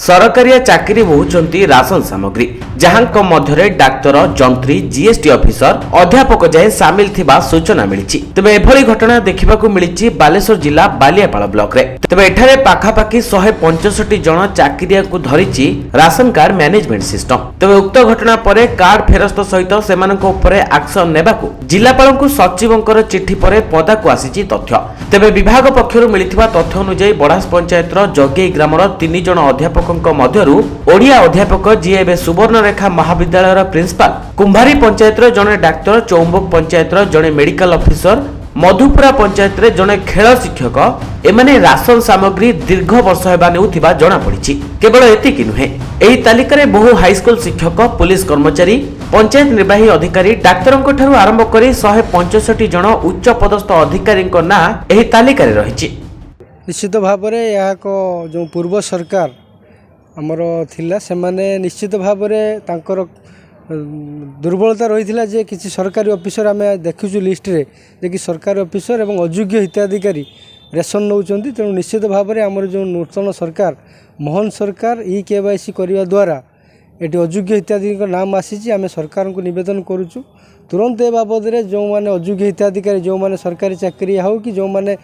सरकारिया चाकरी बहुचंती राशन सामग्री जहां मध्य डाक्तर जंत्री जीएसटी ऑफिसर अध्यापक जाए सामिल थिबा सूचना मिली। तेबे एभली घटना देखिबाकू मिली बालेश्वर जिला बालियापाल ब्लॉक रे। तेबे एठारे पाखापाखी 165 जन चाकरिया को धरिची राशन कार्ड मैनेजमेंट सिस्टम। तेबे उक्त घटना परे कार्ड फेरस्त सहित सेमानक उपरे एक्शन नेबाकू जिलापालଙ୍କୁ सचिवंकर चिट्ठी परे पदाकू आसीची तथ्य। तेबे विभाग पक्षरु मिलिथिबा तथ्य अनुसार बड़ास पंचायतर जगेई ग्रामर 3 जन अध्यापक मध्यरु ओडिया अध्यापक जी एबे सुवर्णरेखा महाविद्यालयर प्रिंसिपाल, कुंभारी पंचायतर जने डाक्तर, चौंबक पंचायतर जने मेडिकल ऑफिसर, मधुपुरा पंचायत रे जने खेल शिक्षक एमाने राशन सामग्री दीर्घ वर्ष हेबा नेउथिबा जणा पड़िछि। केवल एतिकि नुहे, एही तालिका रे बहु हाईस्कूल शिक्षक, पुलिस कर्मचारी, पंचायत निर्वाही अधिकारी, डाक्तरंक ठारू आरंभ करी 165 जन उच्च पदस्थ अधिकारींक ना एही तालिका रे रहिछि। निश्चित भाव में यहाँ जो पूर्व सरकार आमर थिला से माने निश्चित भाव में तांकर दुर्बलता रही है जे किसी सरकारी ऑफिसर आम देखुचु लिस्ट रे जे कि सरकारी ऑफिसर एवं अयोग्य हिताधिकारी रेशन नौकरी। तेणु निश्चित भाव में आमर जो नूतन सरकार मोहन सरकार KYC करने द्वारा ये अयोग्य हिताधिकारी नाम आसी आम सरकार को निवेदन करुचु तुरंत ए बाबद जो मैंने अयोग्य हिताधिकारी जो मैंने सरकारी चाकरी हो कि जो मैंने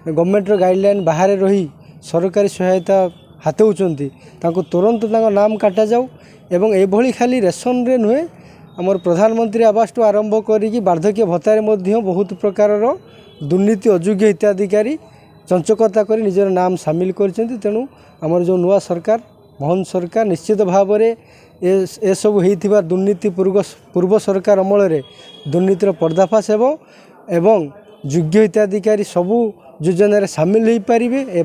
गवर्नमेंट गाइडलाइन बाहर रही सरकारी सहायता हाथौंती तुरंत नाम काटा जाऊ एवं एभली खाली रेशन रे नुहे आमर प्रधानमंत्री आवास टू आरंभ करी वार्धक्य भत्तार बहुत प्रकार दुर्नीति अयोग्य हिताधिकारी चंचकता कर निजर नाम सामिल करछन्ती। तेणु आमर जो नुआ सरकार मोहन सरकार निश्चित भाव में ए सब होइथिबा दुर्नीति पूर्व सरकार अमल रे दुर्नीतिर पर्दाफाश एवं योग्य हिताधिकारी सबू योजना रे सामिल हो पारे ए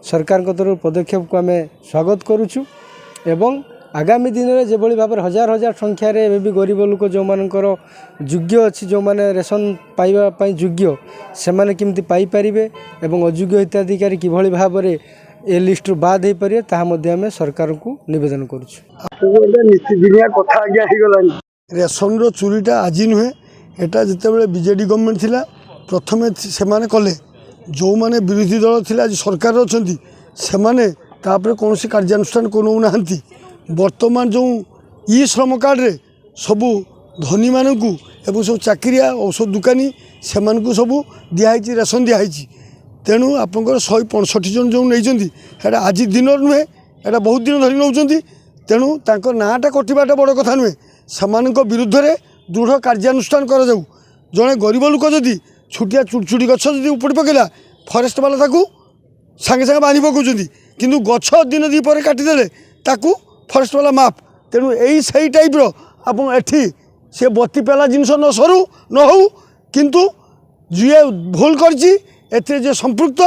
सरकार तरफ पदक्षेप को आम स्वागत करुचु एवं आगामी दिन में जो भाव में हजार हजार संख्यार भी गरीब लोक जो मानकर योग्य अच्छी जो मैंने रेशन पाइबा योग्य से माने किमती पाई पारिबे एवं अयोग्य हिताधिकारी किभली भाव में ए लिस्ट बाद हो पारे ताहा सरकार को निवेदन करुदिनिया कथा रेशन रो चोरीटा आज नुहे एटा जिते बीजेडी गवर्नमेंट थिला प्रथमे से कले जो माने विरोधी दल थिला आज सरकार अच्छी से माने तापर कौन कार्यानुष्ठान करूना वर्तमान जो ई श्रम कार्ड रे सबू धनी मानू एवं सब चाकरिया औषध दुकानी से सबू दिखाई रेशन दिखाई। तेणु आपंकर 165 जन जो नहीं आज दिन नुहे एटा बहुत दिन धरी नौकरी। तेणु तांको नाटा कटिबाटा बड़ कथा नुहे से विरुद्ध में दृढ़ कार्यानुष्ठान कर जाऊ। जड़े गरीब लोक जदि छुटिया चुड़चुड़ी गछ जदि उपड़ी पकेला फरेस्ट वाला ताकू सांगे सांगे बांधि पकाउछन्ति किंतु गछ दिन दी पर काटिदेले ताकू फरेस्ट वाला माफ। तेणु यही सही टाइप्र आप एठी से बत्ती पेला जिनस न सरू न हो किंतु जी भूल करते जे संपृक्त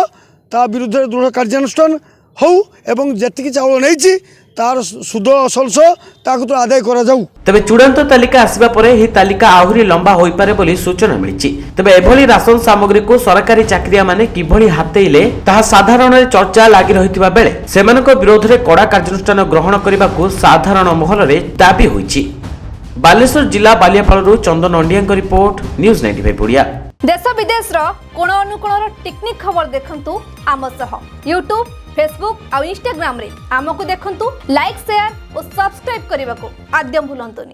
ता विरुद्ध दृढ़ कार्यानुष्ठान हो एवं जेतिकी चाउल नहीं तार सुद असलस ताकू तो आदाय करा जाऊ। तबे चूड़ांत तालिका आसीबा परे ही तालिका आहुरी लंबा होई पारे बोली सूचना मिलिछि। तबे एभली राशन सामग्री को सरकारी चाकरिया माने किभली हातेइले ताहा साधारण चर्चा लागि रहितिबा बेले सेमानक विरोध रे कड़ा कार्यानुष्ठान ग्रहण करबाकू साधारण महल रे दाबी होइछि। बालेश्वर जिला बालियापालरू चंदन अंडियाଙ୍କ रिपोर्ट न्यूज 95 ओडिया। देश विदेश रो कोण अनुकोण टेक्निक खबर देखंतु आम सह यूट्यूब, फेसबुक और इंस्टाग्राम रे आमको देखंतु, लाइक, शेयर और सब्सक्राइब करने को आद्यम भूलंतुनि।